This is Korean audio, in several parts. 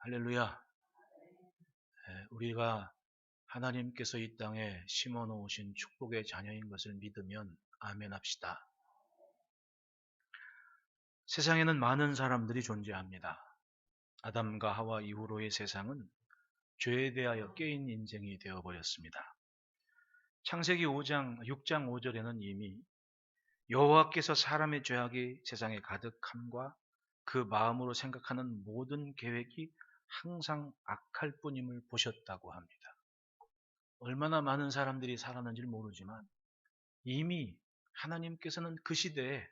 할렐루야. 우리가 하나님께서 이 땅에 심어 놓으신 축복의 자녀인 것을 믿으면 아멘 합시다. 세상에는 많은 사람들이 존재합니다. 아담과 하와 이후로의 세상은 죄에 대하여 깨인 인생이 되어버렸습니다. 창세기 6장 5절에는 이미 여호와께서 사람의 죄악이 세상에 가득함과 그 마음으로 생각하는 모든 계획이 항상 악할 뿐임을 보셨다고 합니다. 얼마나 많은 사람들이 살았는지 모르지만 이미 하나님께서는 그 시대에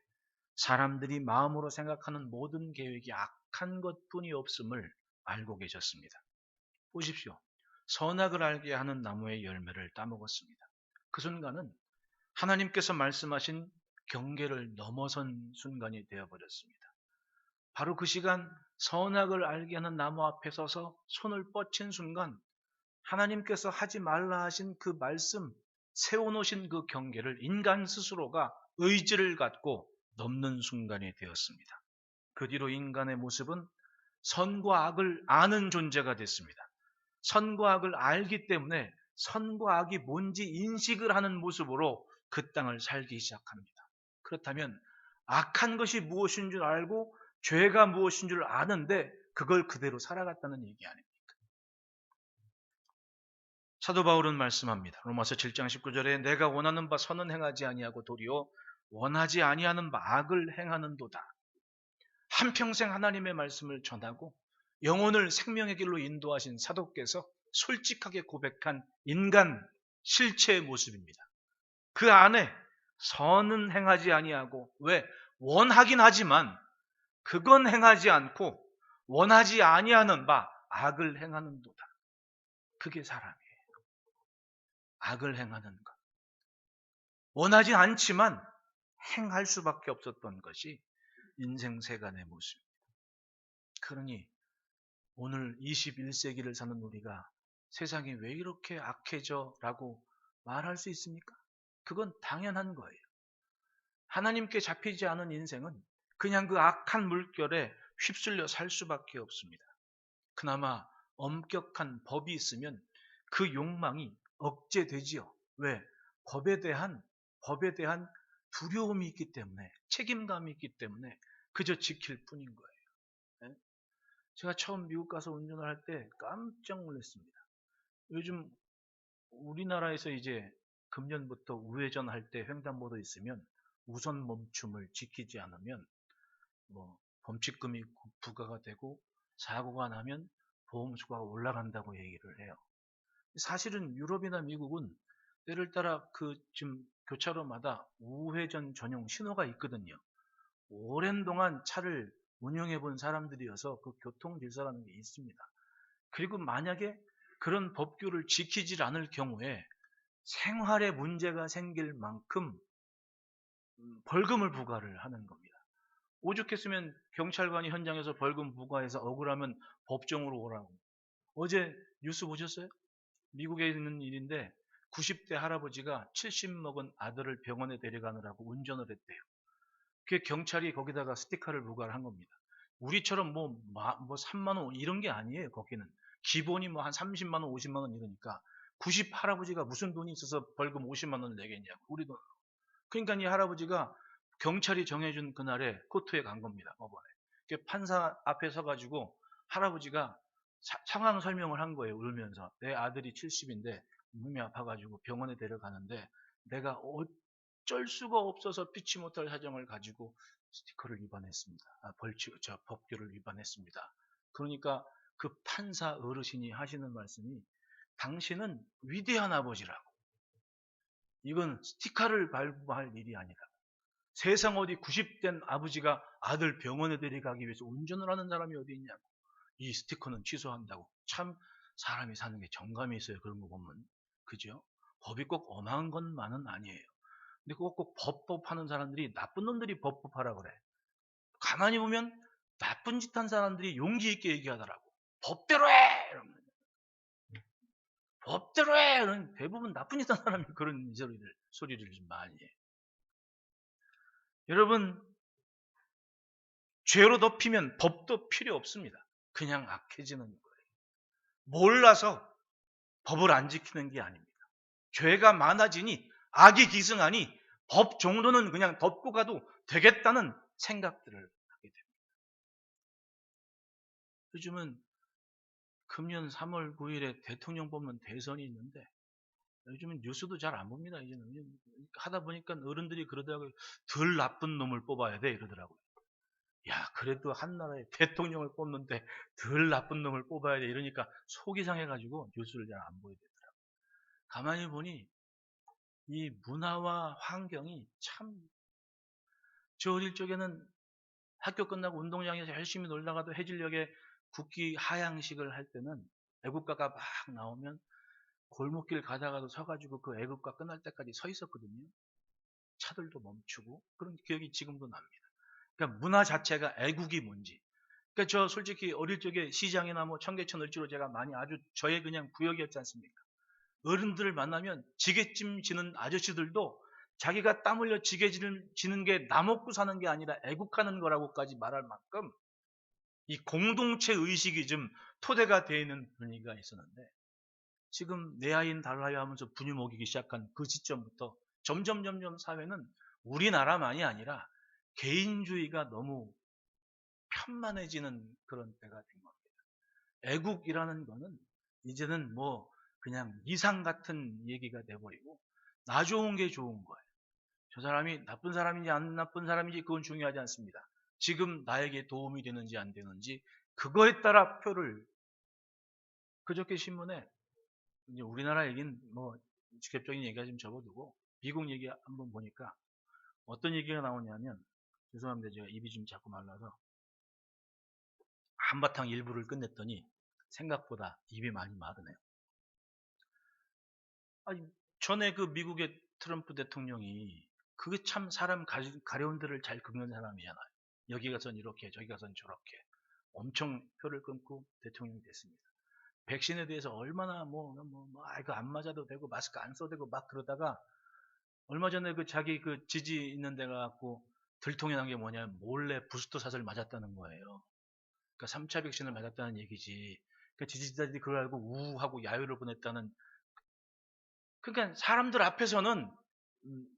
사람들이 마음으로 생각하는 모든 계획이 악한 것뿐이 없음을 알고 계셨습니다. 보십시오. 선악을 알게 하는 나무의 열매를 따먹었습니다. 그 순간은 하나님께서 말씀하신 경계를 넘어선 순간이 되어버렸습니다. 바로 그 시간 선악을 알게 하는 나무 앞에 서서 손을 뻗친 순간 하나님께서 하지 말라 하신 그 말씀, 세워놓으신 그 경계를 인간 스스로가 의지를 갖고 넘는 순간이 되었습니다. 그 뒤로 인간의 모습은 선과 악을 아는 존재가 됐습니다. 선과 악을 알기 때문에 선과 악이 뭔지 인식을 하는 모습으로 그 땅을 살기 시작합니다. 그렇다면 악한 것이 무엇인 줄 알고 죄가 무엇인 줄 아는데 그걸 그대로 살아갔다는 얘기 아닙니까? 사도 바울은 말씀합니다. 로마서 7장 19절에 내가 원하는 바 선은 행하지 아니하고 도리어 원하지 아니하는 바 악을 행하는도다. 한평생 하나님의 말씀을 전하고 영혼을 생명의 길로 인도하신 사도께서 솔직하게 고백한 인간 실체의 모습입니다. 그 안에 선은 행하지 아니하고 왜? 원하긴 하지만 그건 행하지 않고 원하지 아니하는 바 악을 행하는도다. 그게 사람이에요. 악을 행하는 것. 원하지 않지만 행할 수밖에 없었던 것이 인생 세간의 모습입니다. 그러니 오늘 21세기를 사는 우리가 세상이 왜 이렇게 악해져? 라고 말할 수 있습니까? 그건 당연한 거예요. 하나님께 잡히지 않은 인생은 그냥 그 악한 물결에 휩쓸려 살 수밖에 없습니다. 그나마 엄격한 법이 있으면 그 욕망이 억제되지요. 왜? 법에 대한 두려움이 있기 때문에, 책임감이 있기 때문에 그저 지킬 뿐인 거예요. 제가 처음 미국 가서 운전을 할 때 깜짝 놀랐습니다. 요즘 우리나라에서 이제 금년부터 우회전 할 때 횡단보도 있으면 우선 멈춤을 지키지 않으면 범칙금이 부과가 되고 사고가 나면 보험수가 올라간다고 얘기를 해요. 사실은 유럽이나 미국은 때를 따라 지금 교차로마다 우회전 전용 신호가 있거든요. 오랜 동안 차를 운영해 본 사람들이어서 그 교통 질서라는 게 있습니다. 그리고 만약에 그런 법규를 지키지 않을 경우에 생활에 문제가 생길 만큼 벌금을 부과를 하는 겁니다. 오죽했으면 경찰관이 현장에서 벌금 부과해서 억울하면 법정으로 오라고. 어제 뉴스 보셨어요? 미국에 있는 일인데 90대 할아버지가 70 먹은 아들을 병원에 데려가느라고 운전을 했대요. 그 경찰이 거기다가 스티커를 부과를 한 겁니다. 우리처럼 3만 원 이런 게 아니에요. 거기는 기본이 한 30만 원, 50만 원 이러니까 90 할아버지가 무슨 돈이 있어서 벌금 50만 원을 내겠냐고. 우리 돈. 그러니까 이 할아버지가 경찰이 정해준 그날에 코트에 간 겁니다. 법원에. 판사 앞에 서가지고 할아버지가 상황 설명을 한 거예요. 울면서. 내 아들이 70인데 몸이 아파가지고 병원에 데려가는데 내가 어쩔 수가 없어서 피치 못할 사정을 가지고 스티커를 위반했습니다. 법규를 위반했습니다. 그러니까 그 판사 어르신이 하시는 말씀이 당신은 위대한 아버지라고. 이건 스티커를 발부할 일이 아니라 세상 어디 90된 아버지가 아들 병원에 데려가기 위해서 운전을 하는 사람이 어디 있냐고. 이 스티커는 취소한다고. 참 사람이 사는 게 정감이 있어요. 그런 거 보면. 그죠? 법이 꼭 엄한 것만은 아니에요. 근데 꼭 법하는 사람들이 나쁜 놈들이 법하라고 그래. 가만히 보면 나쁜 짓 한 사람들이 용기 있게 얘기하더라고. 법대로 해! 이러면. 법대로 해! 이러면 대부분 나쁜 짓 한 사람이 그런 소리를 좀 많이 해요. 여러분, 죄로 덮이면 법도 필요 없습니다. 그냥 악해지는 거예요. 몰라서 법을 안 지키는 게 아닙니다. 죄가 많아지니 악이 기승하니 법 정도는 그냥 덮고 가도 되겠다는 생각들을 하게 됩니다. 요즘은 금년 3월 9일에 대통령 뽑는 대선이 있는데 요즘은 뉴스도 잘 안 봅니다. 이제는 하다 보니까 어른들이 그러더라고요. 덜 나쁜 놈을 뽑아야 돼 이러더라고요. 야, 그래도 한 나라의 대통령을 뽑는데 덜 나쁜 놈을 뽑아야 돼 이러니까 속이 상해가지고 뉴스를 잘 안 보게 되더라고요. 가만히 보니 이 문화와 환경이 참, 저 어릴 적에는 학교 끝나고 운동장에서 열심히 놀다가도 해질녘에 국기 하양식을 할 때는 애국가가 막 나오면 골목길 가다가도 서가지고 그 애국가 끝날 때까지 서 있었거든요. 차들도 멈추고 그런 기억이 지금도 납니다. 그러니까 문화 자체가 애국이 뭔지. 그러니까 저 솔직히 어릴 적에 시장이나 뭐 청계천 을지로 제가 많이 아주 저의 그냥 구역이었지 않습니까? 어른들을 만나면 지게찜 지는 아저씨들도 자기가 땀 흘려 지게 지는 게 나 먹고 사는 게 아니라 애국하는 거라고까지 말할 만큼 이 공동체 의식이 좀 토대가 되어 있는 분위기가 있었는데 지금 내 아이는 달라요 하면서 분유 먹이기 시작한 그 시점부터 점점 사회는 우리나라만이 아니라 개인주의가 너무 편만해지는 그런 때가 된 겁니다. 애국이라는 거는 이제는 뭐 그냥 이상 같은 얘기가 돼버리고 나 좋은 게 좋은 거예요. 저 사람이 나쁜 사람인지 안 나쁜 사람인지 그건 중요하지 않습니다. 지금 나에게 도움이 되는지 안 되는지 그거에 따라 표를. 그저께 신문에 이제 우리나라 얘기는 뭐 직접적인 얘기가 좀 접어두고 미국 얘기 한번 보니까 어떤 얘기가 나오냐면, 죄송합니다. 제가 입이 좀 자꾸 말라서 한바탕 일부를 끝냈더니 생각보다 입이 많이 마르네요. 아니, 전에 그 미국의 트럼프 대통령이 그게 참 사람 가려운 데를 잘 긁는 사람이잖아요. 여기 가선 이렇게 저기 가선 저렇게 엄청 표를 끊고 대통령이 됐습니다. 백신에 대해서 얼마나 이거 안 맞아도 되고 마스크 안 써도 되고 막 그러다가 얼마 전에 그 자기 그 지지 있는 데가 갖고 들통이 난 게 뭐냐면 몰래 부스터 샷을 맞았다는 거예요. 그러니까 3차 백신을 맞았다는 얘기지. 그러니까 지지자들이 그걸 알고 우하고 야유를 보냈다는. 그러니까 사람들 앞에서는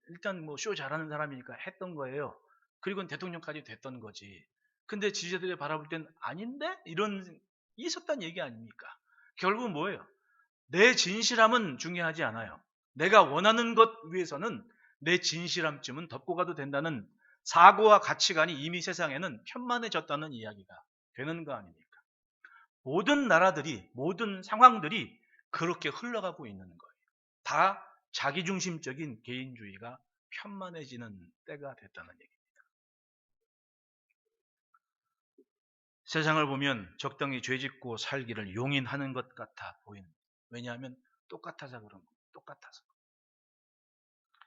일단 뭐 쇼 잘하는 사람이니까 했던 거예요. 그리고 대통령까지 됐던 거지. 근데 지지자들이 바라볼 땐 아닌데? 이런 있었단 얘기 아닙니까? 결국은 뭐예요? 내 진실함은 중요하지 않아요. 내가 원하는 것 위해서는 내 진실함쯤은 덮고 가도 된다는 사고와 가치관이 이미 세상에는 편만해졌다는 이야기가 되는 거 아닙니까? 모든 나라들이, 모든 상황들이 그렇게 흘러가고 있는 거예요. 다 자기중심적인 개인주의가 편만해지는 때가 됐다는 얘기입니다. 세상을 보면 적당히 죄짓고 살기를 용인하는 것 같아 보이는 거예요. 왜냐하면 똑같아서 그런 거예요. 똑같아서.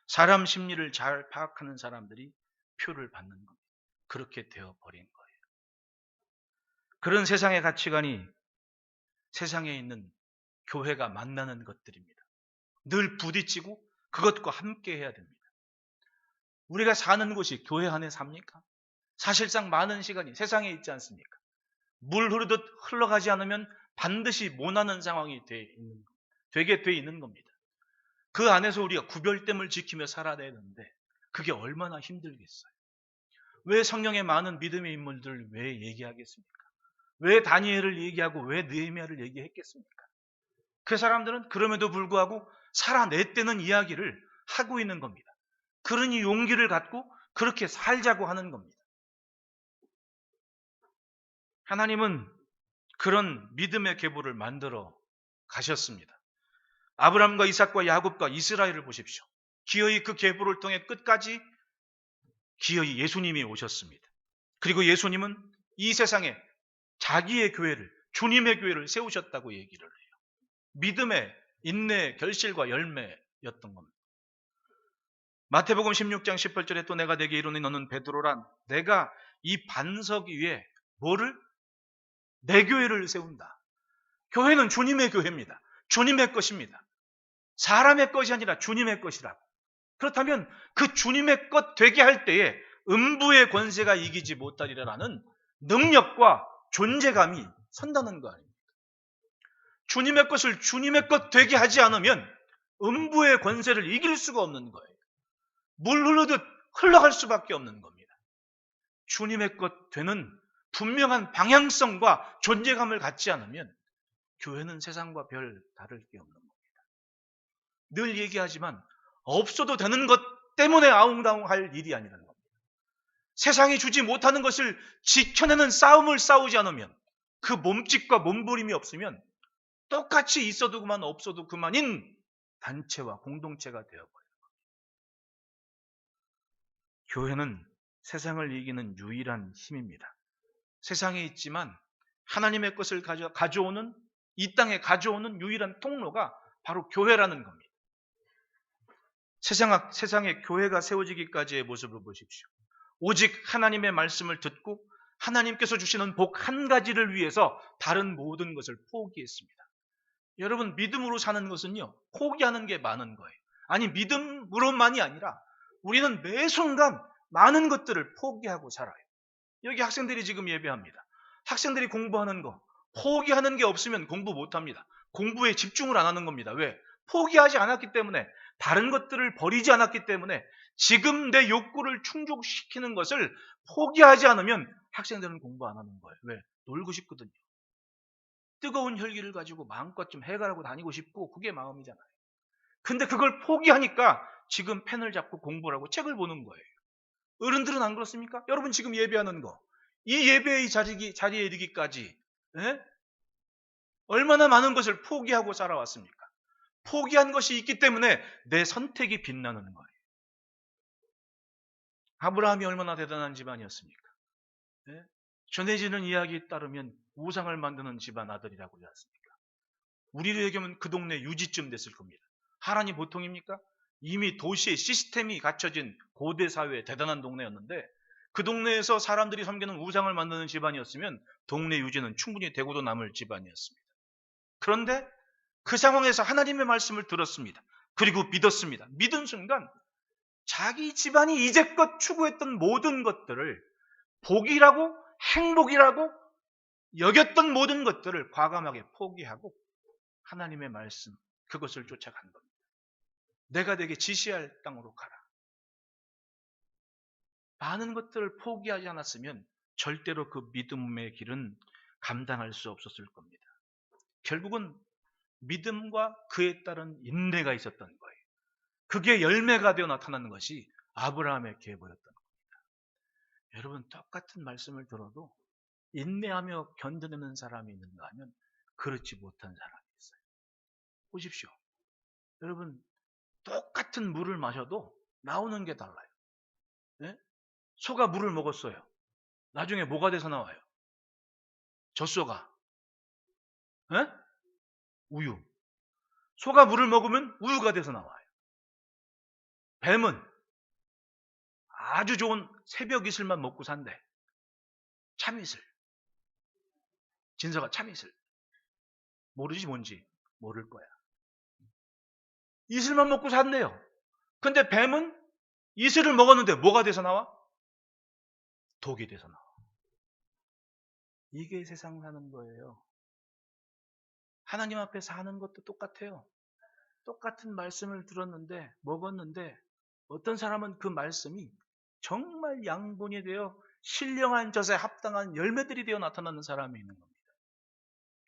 사람 심리를 잘 파악하는 사람들이 표를 받는 겁니다. 그렇게 되어버린 거예요. 그런 세상의 가치관이 세상에 있는 교회가 만나는 것들입니다. 늘 부딪히고 그것과 함께 해야 됩니다. 우리가 사는 곳이 교회 안에 삽니까? 사실상 많은 시간이 세상에 있지 않습니까? 물 흐르듯 흘러가지 않으면 반드시 모나는 상황이 되게 돼 있는 겁니다. 그 안에서 우리가 구별됨을 지키며 살아야 되는데 그게 얼마나 힘들겠어요. 왜 성령의 많은 믿음의 인물들을 왜 얘기하겠습니까? 왜 다니엘을 얘기하고 왜 느헤미야를 얘기했겠습니까? 그 사람들은 그럼에도 불구하고 살아냈다는 이야기를 하고 있는 겁니다. 그러니 용기를 갖고 그렇게 살자고 하는 겁니다. 하나님은 그런 믿음의 계보를 만들어 가셨습니다. 아브라함과 이삭과 야곱과 이스라엘을 보십시오. 기어이 그 계보를 통해 끝까지 기어이 예수님이 오셨습니다. 그리고 예수님은 이 세상에 자기의 교회를, 주님의 교회를 세우셨다고 얘기를 해요. 믿음의 인내, 결실과 열매였던 겁니다. 마태복음 16장 18절에 또 내가 내게 이르노니 너는 베드로란 내가 이 반석 위에 뭐를? 내 교회를 세운다. 교회는 주님의 교회입니다. 주님의 것입니다. 사람의 것이 아니라 주님의 것이라고. 그렇다면 그 주님의 것 되게 할 때에 음부의 권세가 이기지 못하리라는 능력과 존재감이 선다는 거 아닙니까? 주님의 것을 주님의 것 되게 하지 않으면 음부의 권세를 이길 수가 없는 거예요. 물 흐르듯 흘러갈 수밖에 없는 겁니다. 주님의 것 되는 분명한 방향성과 존재감을 갖지 않으면 교회는 세상과 별 다를 게 없는 겁니다. 늘 얘기하지만 없어도 되는 것 때문에 아웅다웅할 일이 아니라는 겁니다. 세상이 주지 못하는 것을 지켜내는 싸움을 싸우지 않으면, 그 몸짓과 몸부림이 없으면 똑같이 있어도 그만 없어도 그만인 단체와 공동체가 되어버려요. 교회는 세상을 이기는 유일한 힘입니다. 세상에 있지만 하나님의 것을 가져오는, 이 땅에 가져오는 유일한 통로가 바로 교회라는 겁니다. 세상에 교회가 세워지기까지의 모습을 보십시오. 오직 하나님의 말씀을 듣고 하나님께서 주시는 복 한 가지를 위해서 다른 모든 것을 포기했습니다. 여러분, 믿음으로 사는 것은요, 포기하는 게 많은 거예요. 아니, 믿음으로만이 아니라 우리는 매 순간 많은 것들을 포기하고 살아요. 여기 학생들이 지금 예배합니다. 학생들이 공부하는 거, 포기하는 게 없으면 공부 못합니다. 공부에 집중을 안 하는 겁니다. 왜? 포기하지 않았기 때문에, 다른 것들을 버리지 않았기 때문에, 지금 내 욕구를 충족시키는 것을 포기하지 않으면 학생들은 공부 안 하는 거예요. 왜? 놀고 싶거든요. 뜨거운 혈기를 가지고 마음껏 좀 해가라고 다니고 싶고, 그게 마음이잖아요. 근데 그걸 포기하니까 지금 펜을 잡고 공부를 하고 책을 보는 거예요. 어른들은 안 그렇습니까? 여러분 지금 예배하는 거, 이 예배의 자리에 이르기까지 얼마나 많은 것을 포기하고 살아왔습니까? 포기한 것이 있기 때문에 내 선택이 빛나는 거예요. 아브라함이 얼마나 대단한 집안이었습니까? 전해지는 이야기에 따르면 우상을 만드는 집안 아들이라고 하지 않습니까? 우리로 얘기하면 그 동네 유지쯤 됐을 겁니다. 하란이 보통입니까? 이미 도시의 시스템이 갖춰진 고대 사회의 대단한 동네였는데, 그 동네에서 사람들이 섬기는 우상을 만드는 집안이었으면 동네 유지는 충분히 되고도 남을 집안이었습니다. 그런데 그 상황에서 하나님의 말씀을 들었습니다. 그리고 믿었습니다. 믿은 순간 자기 집안이 이제껏 추구했던 모든 것들을, 복이라고 행복이라고 여겼던 모든 것들을 과감하게 포기하고 하나님의 말씀, 그것을 쫓아간 겁니다. 내가 내게 지시할 땅으로 가라. 많은 것들을 포기하지 않았으면 절대로 그 믿음의 길은 감당할 수 없었을 겁니다. 결국은 믿음과 그에 따른 인내가 있었던 거예요. 그게 열매가 되어 나타나는 것이 아브라함의 계보였던 겁니다. 여러분, 똑같은 말씀을 들어도 인내하며 견뎌내는 사람이 있는가 하면 그렇지 못한 사람이 있어요. 보십시오. 여러분, 똑같은 물을 마셔도 나오는 게 달라요. 네? 소가 물을 먹었어요. 나중에 뭐가 돼서 나와요? 젖소가. 네? 우유. 소가 물을 먹으면 우유가 돼서 나와요. 뱀은 아주 좋은 새벽 이슬만 먹고 산대. 참이슬. 진서가 참이슬. 모르지 뭔지. 모를 거야. 이슬만 먹고 산대요. 근데 뱀은 이슬을 먹었는데 뭐가 돼서 나와? 독이 돼서 나와. 이게 세상 사는 거예요. 하나님 앞에 사는 것도 똑같아요. 똑같은 말씀을 들었는데, 먹었는데, 어떤 사람은 그 말씀이 정말 양분이 되어 신령한 젖에 합당한 열매들이 되어 나타나는 사람이 있는 겁니다.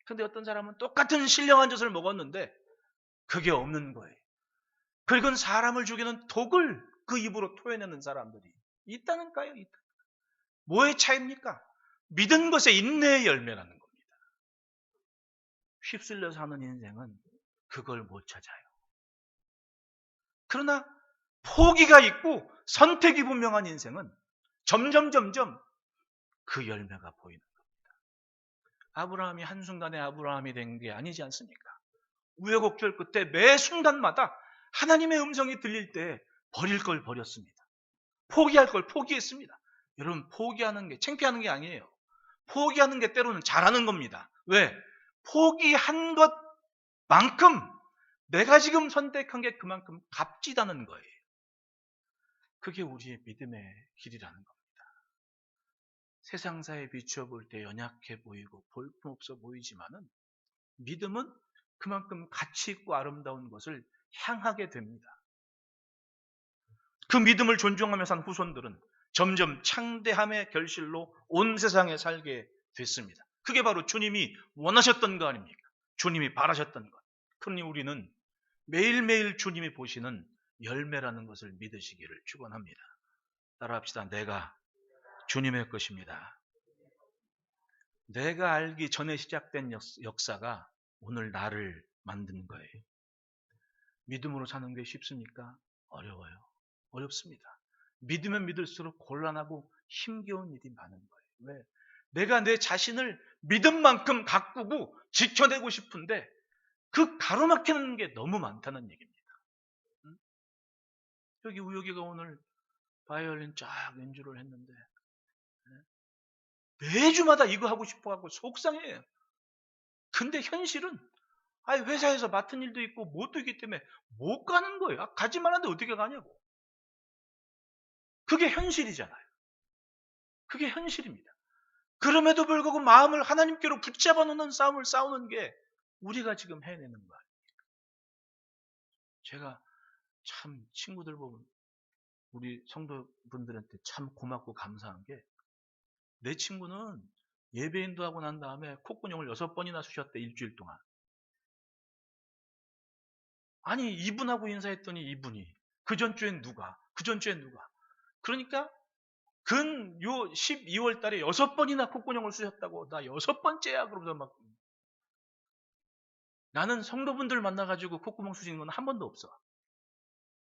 그런데 어떤 사람은 똑같은 신령한 젖을 먹었는데 그게 없는 거예요. 그리고 사람을 죽이는 독을 그 입으로 토해내는 사람들이 있다는가요? 뭐의 차이입니까? 믿은 것의 인내의 열매라는 겁니다. 휩쓸려 사는 인생은 그걸 못 찾아요. 그러나 포기가 있고 선택이 분명한 인생은 점점 그 열매가 보이는 겁니다. 아브라함이 한순간에 아브라함이 된 게 아니지 않습니까? 우여곡절 끝에 매 순간마다 하나님의 음성이 들릴 때 버릴 걸 버렸습니다. 포기할 걸 포기했습니다. 여러분, 포기하는 게 창피하는 게 아니에요. 포기하는 게 때로는 잘하는 겁니다. 왜? 포기한 것만큼 내가 지금 선택한 게 그만큼 값지다는 거예요. 그게 우리의 믿음의 길이라는 겁니다. 세상사에 비추어 볼 때 연약해 보이고 볼품없어 보이지만은 믿음은 그만큼 가치 있고 아름다운 것을 향하게 됩니다. 그 믿음을 존중하며 산 후손들은 점점 창대함의 결실로 온 세상에 살게 됐습니다. 그게 바로 주님이 원하셨던 거 아닙니까? 주님이 바라셨던 것. 그러니 우리는 매일매일 주님이 보시는 열매라는 것을 믿으시기를 축원합니다. 따라합시다. 내가 주님의 것입니다. 내가 알기 전에 시작된 역사가 오늘 나를 만든 거예요. 믿음으로 사는 게 쉽습니까? 어려워요. 어렵습니다. 믿으면 믿을수록 곤란하고 힘겨운 일이 많은 거예요. 왜? 내가 내 자신을 믿음만큼 가꾸고 지켜내고 싶은데 그 가로막히는 게 너무 많다는 얘기입니다. 응? 여기 우혁이가 오늘 바이올린 쫙 연주를 했는데 매주마다 이거 하고 싶어 하고 속상해요. 근데 현실은 회사에서 맡은 일도 있고 뭣도 있기 때문에 못 가는 거예요. 가지만 하는데 어떻게 가냐고. 그게 현실이잖아요. 그게 현실입니다. 그럼에도 불구하고 마음을 하나님께로 붙잡아 놓는 싸움을 싸우는 게 우리가 지금 해내는 거예요. 제가 참 친구들 보면 우리 성도분들한테 참 고맙고 감사한 게 내 친구는 예배 인도하고 난 다음에 콧구녕을 6번이나 쑤셨대 일주일 동안. 아니 이분하고 인사했더니 이분이 그 전주엔 누가 그 전주엔 누가 그러니까 근 요 12월 달에 6번이나 콧구녕을 쑤셨다고 나 6번째야 그러면서 막 나는 성도분들 만나가지고 콧구멍 쑤시는 건 한 번도 없어.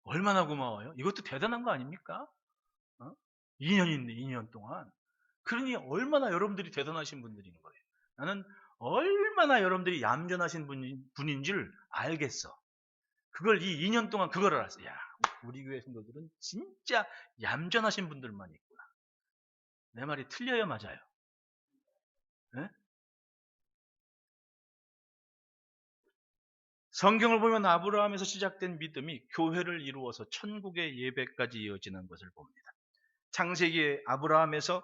얼마나 고마워요? 이것도 대단한 거 아닙니까? 2년인데 2년 동안. 그러니 얼마나 여러분들이 대단하신 분들인 거예요. 나는 얼마나 여러분들이 얌전하신 분인 줄 알겠어. 그걸 이 2년 동안 그걸 알았어. 야, 우리 교회 성도들은 진짜 얌전하신 분들만 있구나. 내 말이 틀려요, 맞아요? 네? 성경을 보면 아브라함에서 시작된 믿음이 교회를 이루어서 천국의 예배까지 이어지는 것을 봅니다. 창세기의 아브라함에서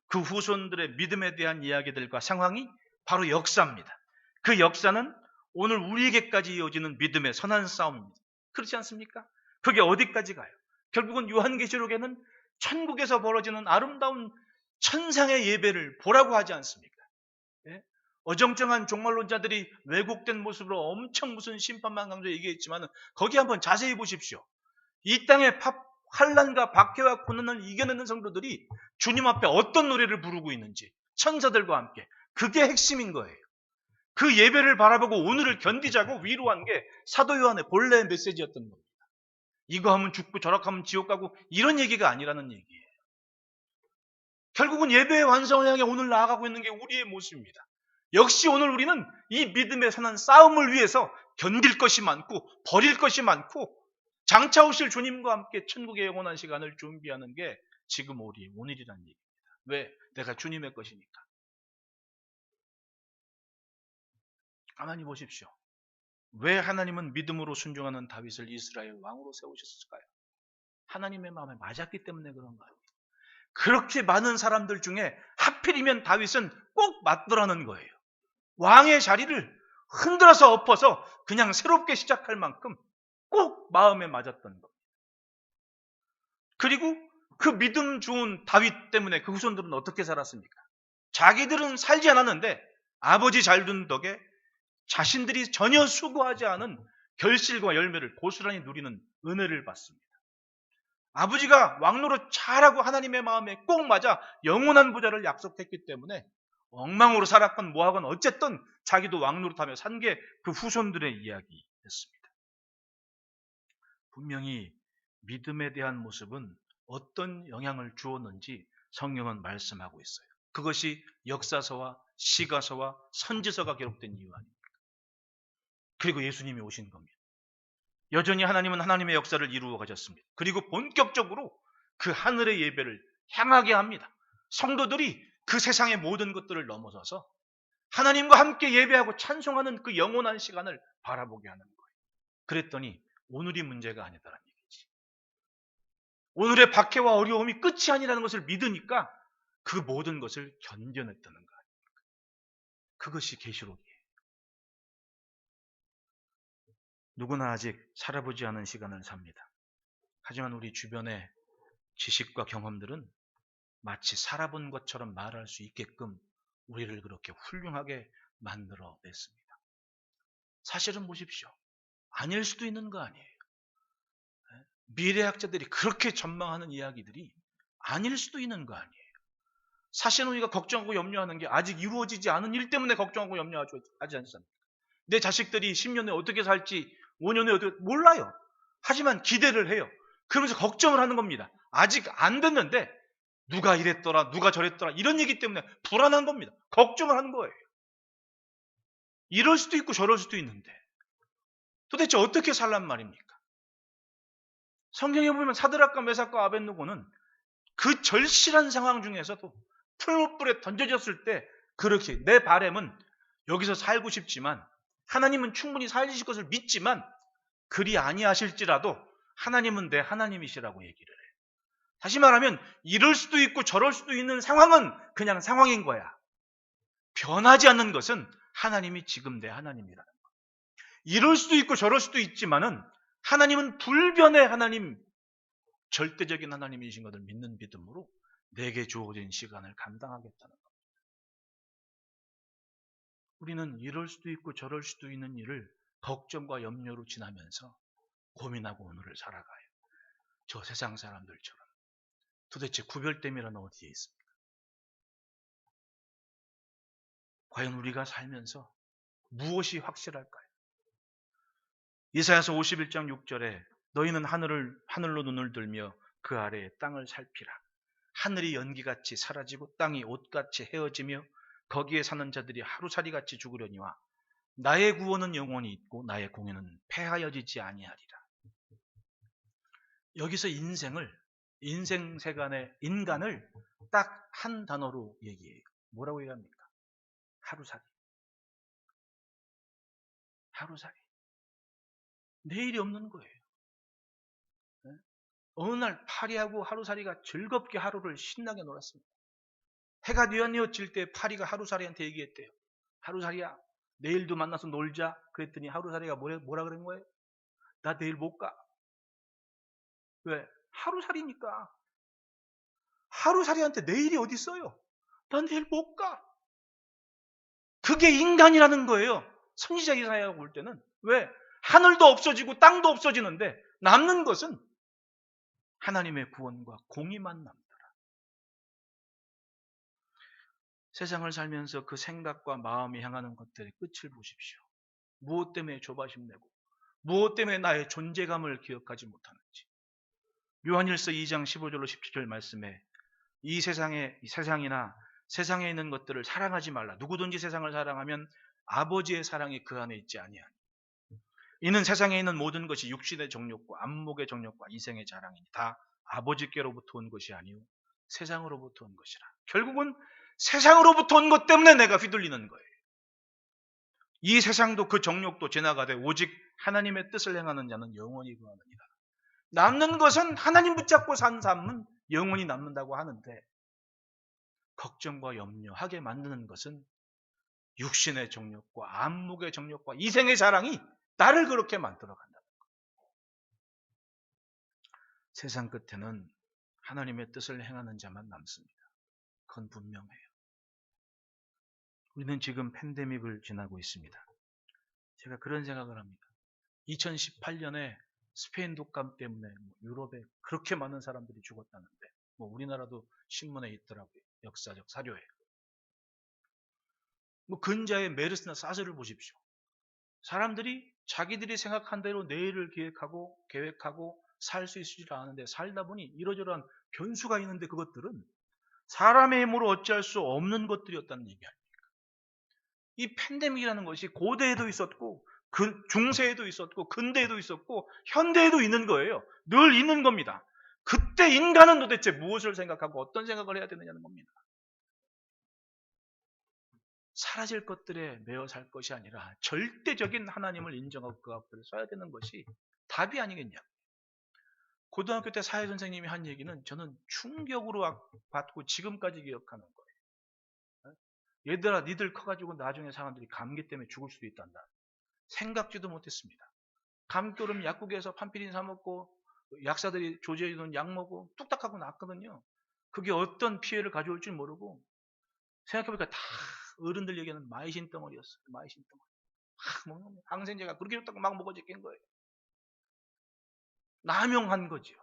그 후손들의 믿음에 대한 이야기들과 상황이 바로 역사입니다. 그 역사는 오늘 우리에게까지 이어지는 믿음의 선한 싸움입니다. 그렇지 않습니까? 그게 어디까지 가요? 결국은 요한계시록에는 천국에서 벌어지는 아름다운 천상의 예배를 보라고 하지 않습니까? 예? 어정쩡한 종말론자들이 왜곡된 모습으로 엄청 무슨 심판만 강조 얘기했지만 거기 한번 자세히 보십시오. 이 땅의 환난과 박해와 고난을 이겨내는 성도들이 주님 앞에 어떤 노래를 부르고 있는지 천사들과 함께 그게 핵심인 거예요. 그 예배를 바라보고 오늘을 견디자고 위로한 게 사도 요한의 본래 메시지였던 겁니다. 이거 하면 죽고 저렇게 하면 지옥 가고 이런 얘기가 아니라는 얘기예요. 결국은 예배의 완성을 향해 오늘 나아가고 있는 게 우리의 모습입니다. 역시 오늘 우리는 이 믿음의 선한 싸움을 위해서 견딜 것이 많고 버릴 것이 많고 장차 오실 주님과 함께 천국의 영원한 시간을 준비하는 게 지금 오늘이라는 얘기입니다. 왜? 내가 주님의 것이니까. 가만히 보십시오. 왜 하나님은 믿음으로 순종하는 다윗을 이스라엘 왕으로 세우셨을까요? 하나님의 마음에 맞았기 때문에 그런 거예요. 그렇게 많은 사람들 중에 하필이면 다윗은 꼭 맞더라는 거예요. 왕의 자리를 흔들어서 엎어서 그냥 새롭게 시작할 만큼 꼭 마음에 맞았던 겁니다. 그리고 그 믿음 좋은 다윗 때문에 그 후손들은 어떻게 살았습니까? 자기들은 살지 않았는데 아버지 잘 둔 덕에 자신들이 전혀 수고하지 않은 결실과 열매를 고스란히 누리는 은혜를 받습니다. 아버지가 왕노릇 잘하고 하나님의 마음에 꼭 맞아 영원한 부자를 약속했기 때문에 엉망으로 살았건 뭐하건 어쨌든 자기도 왕노릇하며 산 게 그 후손들의 이야기였습니다. 분명히 믿음에 대한 모습은 어떤 영향을 주었는지 성경은 말씀하고 있어요. 그것이 역사서와 시가서와 선지서가 기록된 이유 아닙니까? 그리고 예수님이 오신 겁니다. 여전히 하나님은 하나님의 역사를 이루어 가셨습니다. 그리고 본격적으로 그 하늘의 예배를 향하게 합니다. 성도들이 그 세상의 모든 것들을 넘어서서 하나님과 함께 예배하고 찬송하는 그 영원한 시간을 바라보게 하는 거예요. 그랬더니 오늘이 문제가 아니다라는 얘기지. 오늘의 박해와 어려움이 끝이 아니라는 것을 믿으니까 그 모든 것을 견뎌냈다는 것. 그것이 계시록이에요. 누구나 아직 살아보지 않은 시간을 삽니다. 하지만 우리 주변의 지식과 경험들은 마치 살아본 것처럼 말할 수 있게끔 우리를 그렇게 훌륭하게 만들어냈습니다. 사실은 보십시오. 아닐 수도 있는 거 아니에요. 미래학자들이 그렇게 전망하는 이야기들이 아닐 수도 있는 거 아니에요. 사실은 우리가 걱정하고 염려하는 게 아직 이루어지지 않은 일 때문에 걱정하고 염려하지 않습니까? 내 자식들이 10년 후에 어떻게 살지, 5년 후에 어떻게 몰라요. 하지만 기대를 해요. 그러면서 걱정을 하는 겁니다. 아직 안 됐는데 누가 이랬더라, 누가 저랬더라 이런 얘기 때문에 불안한 겁니다. 걱정을 하는 거예요. 이럴 수도 있고 저럴 수도 있는데 도대체 어떻게 살란 말입니까? 성경에 보면 사드락과 메삭과 아벳느고는 그 절실한 상황 중에서도 풀무불에 던져졌을 때 그렇게 내 바람은 여기서 살고 싶지만 하나님은 충분히 살리실 것을 믿지만 그리 아니하실지라도 하나님은 내 하나님이시라고 얘기를 해요. 다시 말하면 이럴 수도 있고 저럴 수도 있는 상황은 그냥 상황인 거야. 변하지 않는 것은 하나님이 지금 내 하나님이라는 거야. 이럴 수도 있고 저럴 수도 있지만은 하나님은 불변의 하나님, 절대적인 하나님이신 것을 믿는 믿음으로 내게 주어진 시간을 감당하겠다는 겁니다. 우리는 이럴 수도 있고 저럴 수도 있는 일을 걱정과 염려로 지나면서 고민하고 오늘을 살아가요. 저 세상 사람들처럼. 도대체 구별됨이란 어디에 있습니까? 과연 우리가 살면서 무엇이 확실할까요? 이사야서 51장 6절에 너희는 하늘로 눈을 들며 그 아래에 땅을 살피라. 하늘이 연기같이 사라지고 땅이 옷같이 헤어지며 거기에 사는 자들이 하루살이같이 죽으려니와 나의 구원은 영원히 있고 나의 공의는 폐하여지지 아니하리라. 여기서 인생 세간의 인간을 딱 한 단어로 얘기해요. 뭐라고 얘기합니까? 하루살이. 하루살이. 내일이 없는 거예요. 어느 날 파리하고 하루살이가 즐겁게 하루를 신나게 놀았습니다. 해가 뉘엿뉘엿질 때 파리가 하루살이한테 얘기했대요. 하루살이야, 내일도 만나서 놀자. 그랬더니 하루살이가 뭐라 그런 거예요? 나 내일 못 가. 왜? 하루살이니까. 하루살이한테 내일이 어디 있어요? 난 내일 못 가. 그게 인간이라는 거예요. 선지자 이사야가 볼 때는. 왜? 하늘도 없어지고 땅도 없어지는데 남는 것은 하나님의 구원과 공의만 남더라. 세상을 살면서 그 생각과 마음이 향하는 것들의 끝을 보십시오. 무엇 때문에 조바심 내고 무엇 때문에 나의 존재감을 기억하지 못하는지. 요한일서 2장 15절로 17절 말씀에 이 세상이나 세상에 있는 것들을 사랑하지 말라. 누구든지 세상을 사랑하면 아버지의 사랑이 그 안에 있지 아니하니. 이는 세상에 있는 모든 것이 육신의 정욕과 안목의 정욕과 이생의 자랑이니 다 아버지께로부터 온 것이 아니요 세상으로부터 온 것이라. 결국은 세상으로부터 온 것 때문에 내가 휘둘리는 거예요. 이 세상도 그 정욕도 지나가되 오직 하나님의 뜻을 행하는 자는 영원히 거하느니라. 남는 것은 하나님 붙잡고 산 삶은 영원히 남는다고 하는데 걱정과 염려하게 만드는 것은 육신의 정욕과 안목의 정욕과 이생의 자랑이 나를 그렇게 만들어 간다는 거예요. 세상 끝에는 하나님의 뜻을 행하는 자만 남습니다. 그건 분명해요. 우리는 지금 팬데믹을 지나고 있습니다. 제가 그런 생각을 합니다. 2018년에 스페인 독감 때문에 유럽에 그렇게 많은 사람들이 죽었다는데 우리나라도 신문에 있더라고요. 역사적 사료에. 근자의 메르스나 사스를 보십시오. 사람들이 자기들이 생각한 대로 내일을 계획하고 살 수 있지를 않은데 살다 보니 이러저러한 변수가 있는데 그것들은 사람의 힘으로 어찌할 수 없는 것들이었다는 얘기 아닙니까? 이 팬데믹이라는 것이 고대에도 있었고 중세에도 있었고 근대에도 있었고 현대에도 있는 거예요. 늘 있는 겁니다. 그때 인간은 도대체 무엇을 생각하고 어떤 생각을 해야 되느냐는 겁니다. 사라질 것들에 매여 살 것이 아니라 절대적인 하나님을 인정하고 그 앞을 서야 되는 것이 답이 아니겠냐. 고등학교 때 사회 선생님이 한 얘기는 저는 충격으로 받고 지금까지 기억하는 거예요. 얘들아, 니들 커가지고 나중에 사람들이 감기 때문에 죽을 수도 있단다. 생각지도 못했습니다. 감기 오르면 약국에서 판피린 사 먹고 약사들이 조제해 놓은 약 먹고 뚝딱하고 낫거든요. 그게 어떤 피해를 가져올 줄 모르고 생각해보니까 다 어른들 얘기하는 마이신 덩어리였어요. 마이신 덩어리. 항생제가 그렇게 좋다고 막 먹어져 깬 거예요. 남용한 거죠.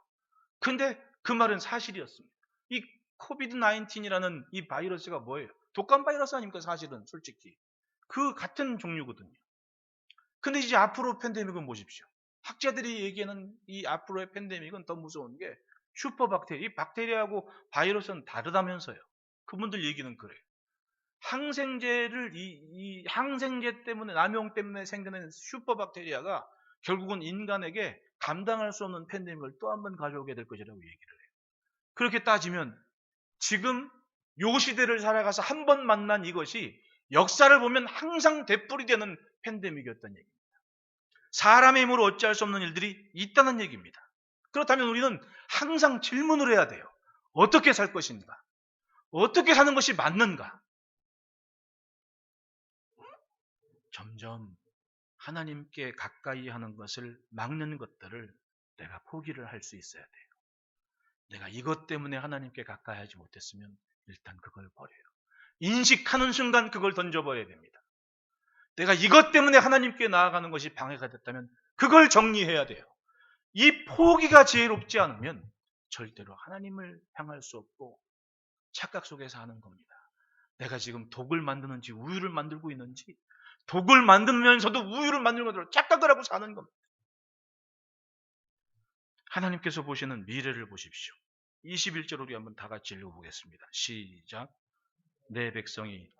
근데 그 말은 사실이었습니다. 이 코비드 19이라는 이 바이러스가 뭐예요? 독감 바이러스 아닙니까? 사실은 솔직히. 그 같은 종류거든요. 근데 이제 앞으로 팬데믹은 보십시오. 학자들이 얘기하는 이 앞으로의 팬데믹은 더 무서운 게 슈퍼박테리아. 이 박테리아하고 바이러스는 다르다면서요. 그분들 얘기는 그래요. 항생제를 이 항생제 때문에 남용 때문에 생기는 슈퍼박테리아가 결국은 인간에게 감당할 수 없는 팬데믹을 또 한 번 가져오게 될 것이라고 얘기를 해요. 그렇게 따지면 지금 요 시대를 살아가서 한 번 만난 이것이 역사를 보면 항상 되풀이되는 팬데믹이었다는 얘기입니다. 사람의 힘으로 어찌할 수 없는 일들이 있다는 얘기입니다. 그렇다면 우리는 항상 질문을 해야 돼요. 어떻게 살 것인가? 어떻게 사는 것이 맞는가? 점점 하나님께 가까이 하는 것을 막는 것들을 내가 포기를 할 수 있어야 돼요. 내가 이것 때문에 하나님께 가까이 하지 못했으면 일단 그걸 버려요. 인식하는 순간 그걸 던져버려야 됩니다. 내가 이것 때문에 하나님께 나아가는 것이 방해가 됐다면 그걸 정리해야 돼요. 이 포기가 지혜롭지 않으면 절대로 하나님을 향할 수 없고 착각 속에서 하는 겁니다. 내가 지금 독을 만드는지 우유를 만들고 있는지 독을 만들면서도 우유를 만드는 것으로 착각을 하고 사는 겁니다. 하나님께서 보시는 미래를 보십시오. 21절 우리 한번 다 같이 읽어보겠습니다. 시작. 내 백성이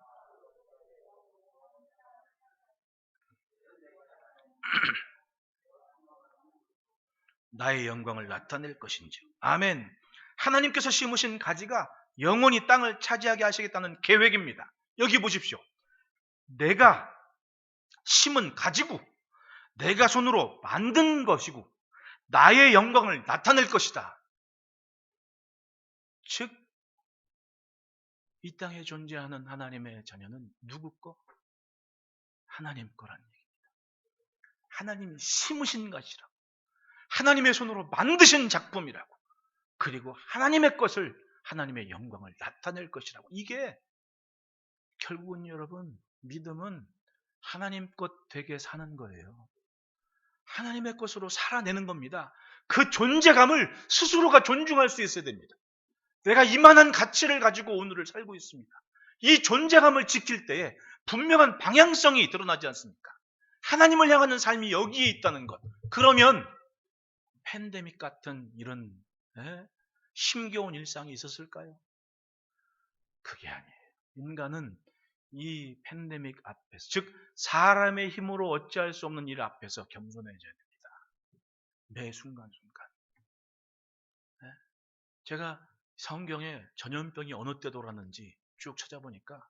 나의 영광을 나타낼 것인지. 아멘. 하나님께서 심으신 가지가 영원히 땅을 차지하게 하시겠다는 계획입니다. 여기 보십시오. 내가 심은 가지고 내가 손으로 만든 것이고 나의 영광을 나타낼 것이다. 즉, 이 땅에 존재하는 하나님의 자녀는 누구 거? 하나님 거란 얘기입니다. 하나님이 심으신 것이라고. 하나님의 손으로 만드신 작품이라고. 그리고 하나님의 것을, 하나님의 영광을 나타낼 것이라고. 이게 결국은 여러분, 믿음은 하나님 것 되게 사는 거예요. 하나님의 것으로 살아내는 겁니다. 그 존재감을 스스로가 존중할 수 있어야 됩니다. 내가 이만한 가치를 가지고 오늘을 살고 있습니다. 이 존재감을 지킬 때에 분명한 방향성이 드러나지 않습니까? 하나님을 향하는 삶이 여기에 있다는 것. 그러면 팬데믹 같은 이런 힘겨운 일상이 있었을까요? 그게 아니에요. 인간은 이 팬데믹 앞에서, 즉 사람의 힘으로 어찌할 수 없는 일 앞에서 겸손해져야 됩니다. 매 순간순간. 제가 성경에 전염병이 어느 때 돌았는지 쭉 찾아보니까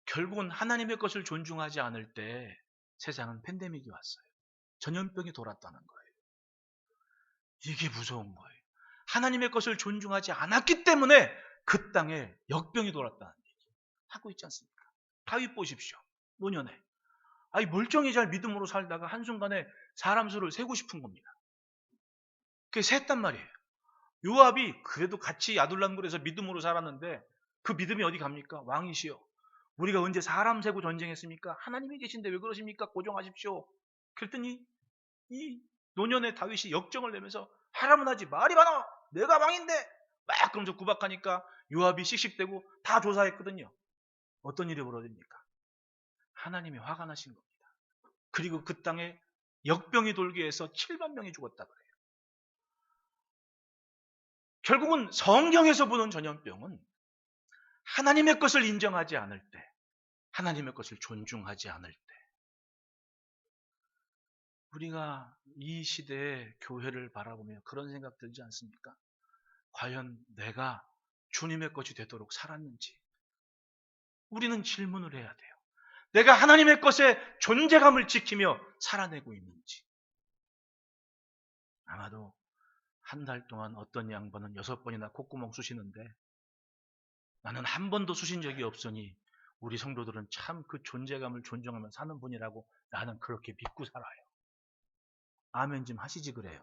결국은 하나님의 것을 존중하지 않을 때 세상은 팬데믹이 왔어요. 전염병이 돌았다는 거예요. 이게 무서운 거예요. 하나님의 것을 존중하지 않았기 때문에 그 땅에 역병이 돌았다는 얘기 하고 있지 않습니까? 다윗 보십시오. 노년에. 멀쩡히 잘 믿음으로 살다가 한순간에 사람 수를 세고 싶은 겁니다. 그게 셌단 말이에요. 요압이 그래도 같이 야둘람굴에서 믿음으로 살았는데 그 믿음이 어디 갑니까? 왕이시여, 우리가 언제 사람 세고 전쟁했습니까? 하나님이 계신데 왜 그러십니까? 고정하십시오. 그랬더니 이 노년의 다윗이 역정을 내면서 하라면 하지 말이 많아, 내가 왕인데 막 그러면서 구박하니까 요압이 씩씩대고 다 조사했거든요. 어떤 일이 벌어집니까? 하나님이 화가 나신 겁니다. 그리고 그 땅에 역병이 돌게 해서 7만 명이 죽었다 그래요. 결국은 성경에서 보는 전염병은 하나님의 것을 인정하지 않을 때, 하나님의 것을 존중하지 않을 때, 우리가 이 시대의 교회를 바라보며 그런 생각 들지 않습니까? 과연 내가 주님의 것이 되도록 살았는지 우리는 질문을 해야 돼요. 내가 하나님의 것의 존재감을 지키며 살아내고 있는지. 아마도 한 달 동안 어떤 양반은 6번이나 콧구멍 쑤시는데 나는 한 번도 쑤신 적이 없으니 우리 성도들은 참 그 존재감을 존중하며 사는 분이라고 나는 그렇게 믿고 살아요. 아멘 좀 하시지 그래요.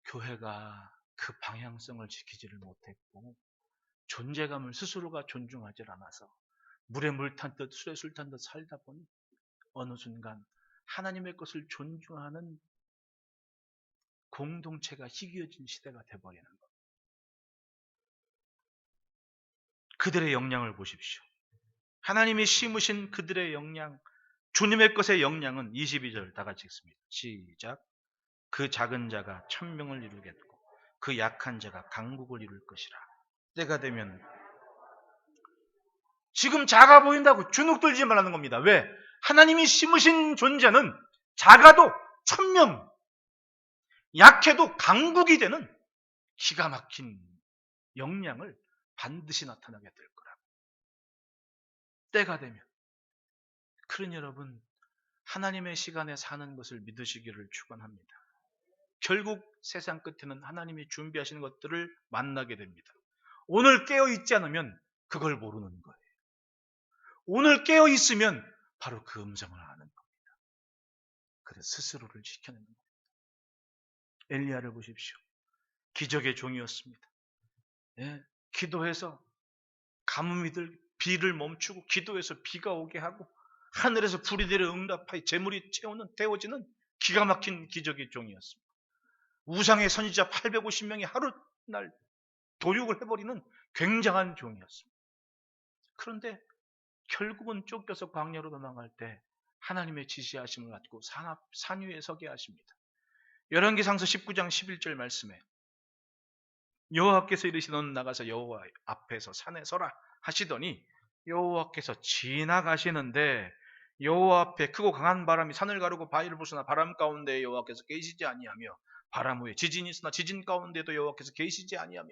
교회가 그 방향성을 지키지를 못했고 존재감을 스스로가 존중하지 않아서 물에 물 탄 듯 술에 술 탄 듯 살다 보니 어느 순간 하나님의 것을 존중하는 공동체가 희귀해진 시대가 돼버리는 것. 그들의 역량을 보십시오. 하나님이 심으신 그들의 역량, 주님의 것의 역량은 22절 다 같이 읽습니다. 시작. 그 작은 자가 1000명을 이루겠고 그 약한 자가 강국을 이룰 것이라. 때가 되면 지금 작아 보인다고 주눅 들지 말라는 겁니다. 왜? 하나님이 심으신 존재는 작아도 1000명, 약해도 강국이 되는 기가 막힌 역량을 반드시 나타나게 될 거라고. 때가 되면. 그러니 여러분, 하나님의 시간에 사는 것을 믿으시기를 축원합니다. 결국 세상 끝에는 하나님이 준비하시는 것들을 만나게 됩니다. 오늘 깨어 있지 않으면 그걸 모르는 거예요. 오늘 깨어 있으면 바로 그 음성을 아는 겁니다. 그래서 스스로를 지켜내는 겁니다. 엘리야를 보십시오. 기적의 종이었습니다. 예, 기도해서 가뭄이 들 비를 멈추고 기도해서 비가 오게 하고 하늘에서 불이 내려 응답하여 재물이 태워지는 기가 막힌 기적의 종이었습니다. 우상의 선지자 850명이 하루 날 도륙을 해버리는 굉장한 종이었습니다. 그런데 결국은 쫓겨서 광야로 도망갈 때 하나님의 지시하심을 갖고 산 위에 서게 하십니다. 열왕기상서 19장 11절 말씀에 여호와께서 이르시되 너는 나가서 여호와 앞에서 산에 서라 하시더니 여호와께서 지나가시는데 여호와 앞에 크고 강한 바람이 산을 가르고 바위를 부수나 바람 가운데 여호와께서 계시지 아니하며 바람 후에 지진이 있으나 지진 가운데도 여호와께서 계시지 아니하며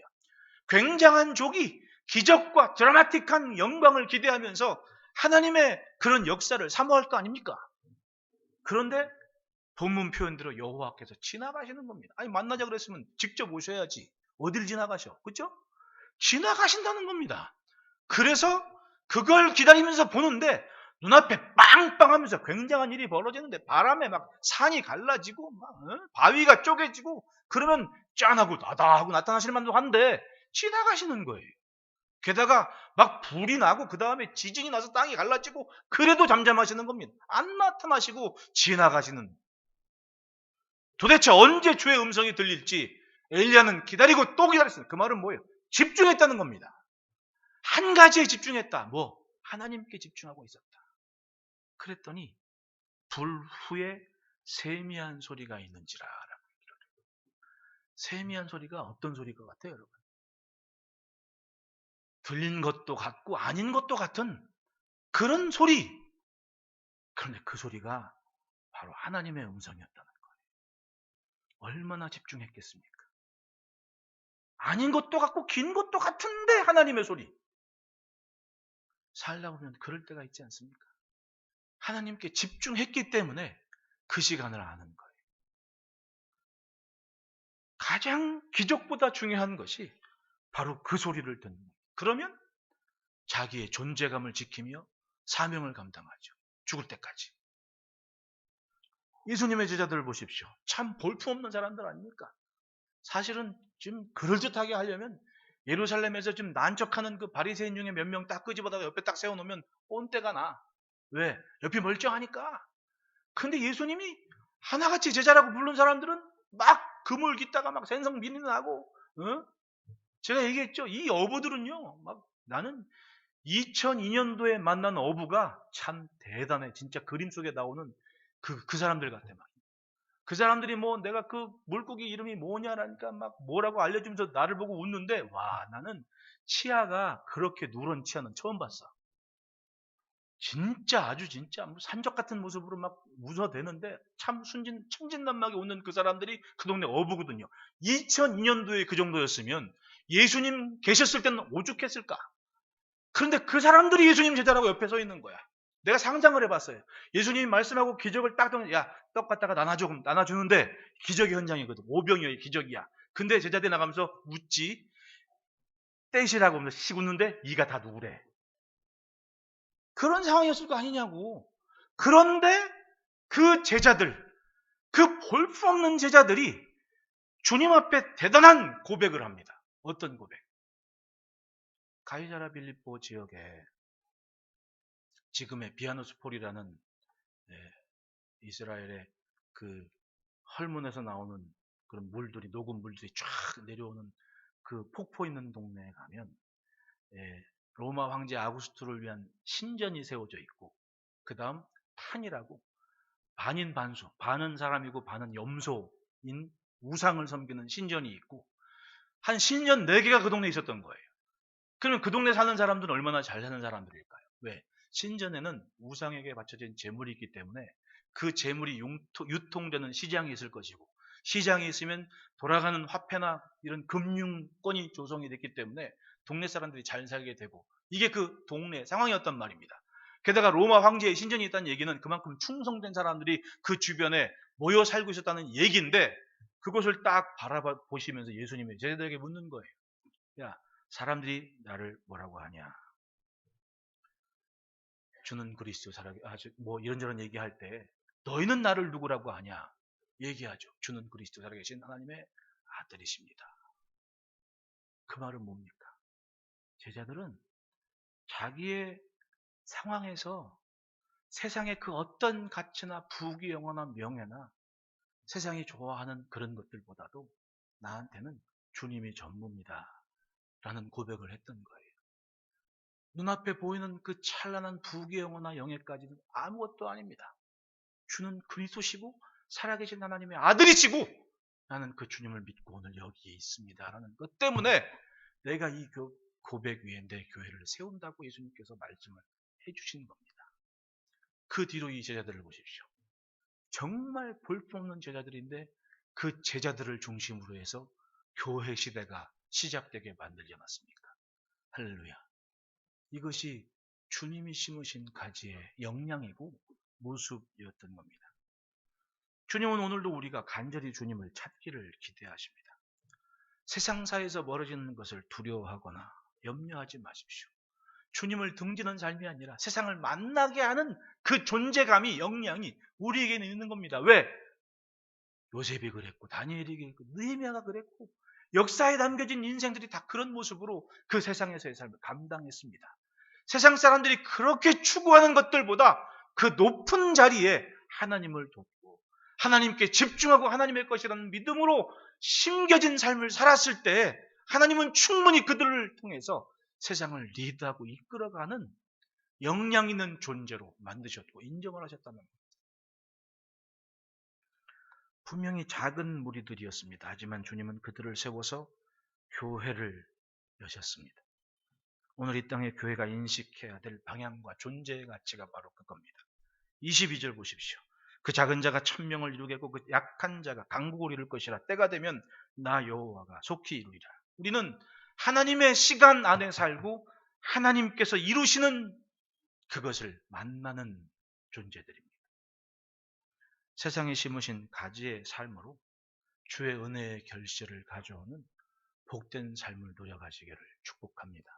굉장한 족이 기적과 드라마틱한 영광을 기대하면서 하나님의 그런 역사를 사모할 거 아닙니까? 그런데 본문 표현대로 여호와께서 지나가시는 겁니다. 아니 만나자 그랬으면 직접 오셔야지. 어딜 지나가셔? 그렇죠? 지나가신다는 겁니다. 그래서 그걸 기다리면서 보는데 눈앞에 빵빵하면서 굉장한 일이 벌어지는데 바람에 막 산이 갈라지고 막 바위가 쪼개지고 그러면 짠하고 나다하고 나타나실 만도 한데 지나가시는 거예요. 게다가 막 불이 나고 그 다음에 지진이 나서 땅이 갈라지고 그래도 잠잠하시는 겁니다. 안 나타나시고 지나가시는. 도대체 언제 주의 음성이 들릴지 엘리야는 기다리고 또 기다렸어요. 그 말은 뭐예요? 집중했다는 겁니다. 한 가지에 집중했다. 뭐? 하나님께 집중하고 있었다. 그랬더니 불 후에 세미한 소리가 있는지라. 세미한 소리가 어떤 소리가 같아요, 여러분? 들린 것도 같고 아닌 것도 같은 그런 소리. 그런데 그 소리가 바로 하나님의 음성이었다는 거예요. 얼마나 집중했겠습니까? 아닌 것도 같고 긴 것도 같은데 하나님의 소리. 살다 보면 그럴 때가 있지 않습니까? 하나님께 집중했기 때문에 그 시간을 아는 거예요. 가장 기적보다 중요한 것이 바로 그 소리를 듣는 거예요. 그러면 자기의 존재감을 지키며 사명을 감당하죠. 죽을 때까지. 예수님의 제자들을 보십시오. 참 볼품없는 사람들 아닙니까? 사실은 좀 그럴듯하게 하려면 예루살렘에서 좀 난척하는 그 바리새인 중에 몇 명 딱 끄집어다가 옆에 딱 세워놓으면 본때가 나. 왜? 옆이 멀쩡하니까. 근데 예수님이 하나같이 제자라고 부른 사람들은 막 그물 깃다가 막 생성 비린하고, 제가 얘기했죠. 이 어부들은요, 막 나는 2002년도에 만난 어부가 참 대단해. 진짜 그림 속에 나오는 그 사람들 같아. 막. 그 사람들이 뭐 내가 그 물고기 이름이 뭐냐라니까 막 뭐라고 알려주면서 나를 보고 웃는데, 와, 나는 치아가 그렇게 누런 치아는 처음 봤어. 진짜 아주 진짜 산적 같은 모습으로 막 웃어대는데 참 천진난만하게 웃는 그 사람들이 그 동네 어부거든요. 2002년도에 그 정도였으면 예수님 계셨을 때는 오죽했을까? 그런데 그 사람들이 예수님 제자라고 옆에 서 있는 거야. 내가 상상을 해봤어요. 예수님이 말씀하고 기적을 딱 야, 떡 갖다가 나눠줘. 그럼 나눠주는데 기적의 현장이거든. 오병이어의 기적이야. 근데 제자들이 나가면서 웃지. 떼시라고 하면서 씩 웃는데 이가 다 누구래. 그런 상황이었을 거 아니냐고. 그런데 그 제자들, 그 볼품없는 제자들이 주님 앞에 대단한 고백을 합니다. 어떤 고백? 가이사랴 빌립보 지역에 지금의 비아노스폴이라는 이스라엘의 그 헐문에서 나오는 그런 물들이, 녹은 물들이 쫙 내려오는 그 폭포 있는 동네에 가면 로마 황제 아구스투를 위한 신전이 세워져 있고, 그 다음 판이라고 반인 반수, 반은 사람이고 반은 염소인 우상을 섬기는 신전이 있고, 한 신전 4개가 그 동네에 있었던 거예요. 그러면 그 동네 사는 사람들은 얼마나 잘 사는 사람들일까요? 왜? 신전에는 우상에게 바쳐진 재물이 있기 때문에 그 재물이 유통되는 시장이 있을 것이고, 시장이 있으면 돌아가는 화폐나 이런 금융권이 조성이 됐기 때문에 동네 사람들이 잘 살게 되고, 이게 그 동네 상황이었단 말입니다. 게다가 로마 황제의 신전이 있다는 얘기는 그만큼 충성된 사람들이 그 주변에 모여 살고 있었다는 얘기인데, 그것을 딱 바라보시면서 예수님이 제자들에게 묻는 거예요. 야, 사람들이 나를 뭐라고 하냐? 주는 그리스도 살아계 뭐 이런저런 얘기할 때 너희는 나를 누구라고 하냐? 얘기하죠. 주는 그리스도 살아계신 하나님의 아들이십니다. 그 말은 뭡니까? 제자들은 자기의 상황에서 세상의 그 어떤 가치나 부귀영화나 명예나 세상이 좋아하는 그런 것들보다도 나한테는 주님이 전부입니다. 라는 고백을 했던 거예요. 눈앞에 보이는 그 찬란한 부귀영화나 영예까지는 아무것도 아닙니다. 주는 그리스도시고 살아계신 하나님의 아들이시고 나는 그 주님을 믿고 오늘 여기에 있습니다. 라는 것 때문에 내가 이 고백 위에 내 교회를 세운다고 예수님께서 말씀을 해주신 겁니다. 그 뒤로 이 제자들을 보십시오. 정말 볼품없는 제자들인데 그 제자들을 중심으로 해서 교회 시대가 시작되게 만들지 않았습니까? 할렐루야. 이것이 주님이 심으신 가지의 영향이고 모습이었던 겁니다. 주님은 오늘도 우리가 간절히 주님을 찾기를 기대하십니다. 세상사에서 멀어지는 것을 두려워하거나 염려하지 마십시오. 주님을 등지는 삶이 아니라 세상을 만나게 하는 그 존재감이, 영향이 우리에게는 있는 겁니다. 왜? 요셉이 그랬고, 다니엘이 그랬고, 느헤미야가 그랬고, 역사에 남겨진 인생들이 다 그런 모습으로 그 세상에서의 삶을 감당했습니다. 세상 사람들이 그렇게 추구하는 것들보다 그 높은 자리에 하나님을 돕고 하나님께 집중하고 하나님의 것이라는 믿음으로 심겨진 삶을 살았을 때 하나님은 충분히 그들을 통해서 세상을 리드하고 이끌어가는 역량 있는 존재로 만드셨고 인정을 하셨다는 겁니다. 분명히 작은 무리들이었습니다. 하지만 주님은 그들을 세워서 교회를 여셨습니다. 오늘 이 땅에 교회가 인식해야 될 방향과 존재의 가치가 바로 그겁니다. 22절 보십시오. 그 작은 자가 1000명을 이루겠고 그 약한 자가 강국을 이룰 것이라. 때가 되면 나 여호와가 속히 이루리라. 우리는 하나님의 시간 안에 살고 하나님께서 이루시는 그것을 만나는 존재들입니다. 세상에 심으신 가지의 삶으로 주의 은혜의 결실을 가져오는 복된 삶을 누려가시기를 축복합니다.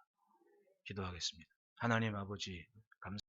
기도하겠습니다. 하나님 아버지 감사합니다.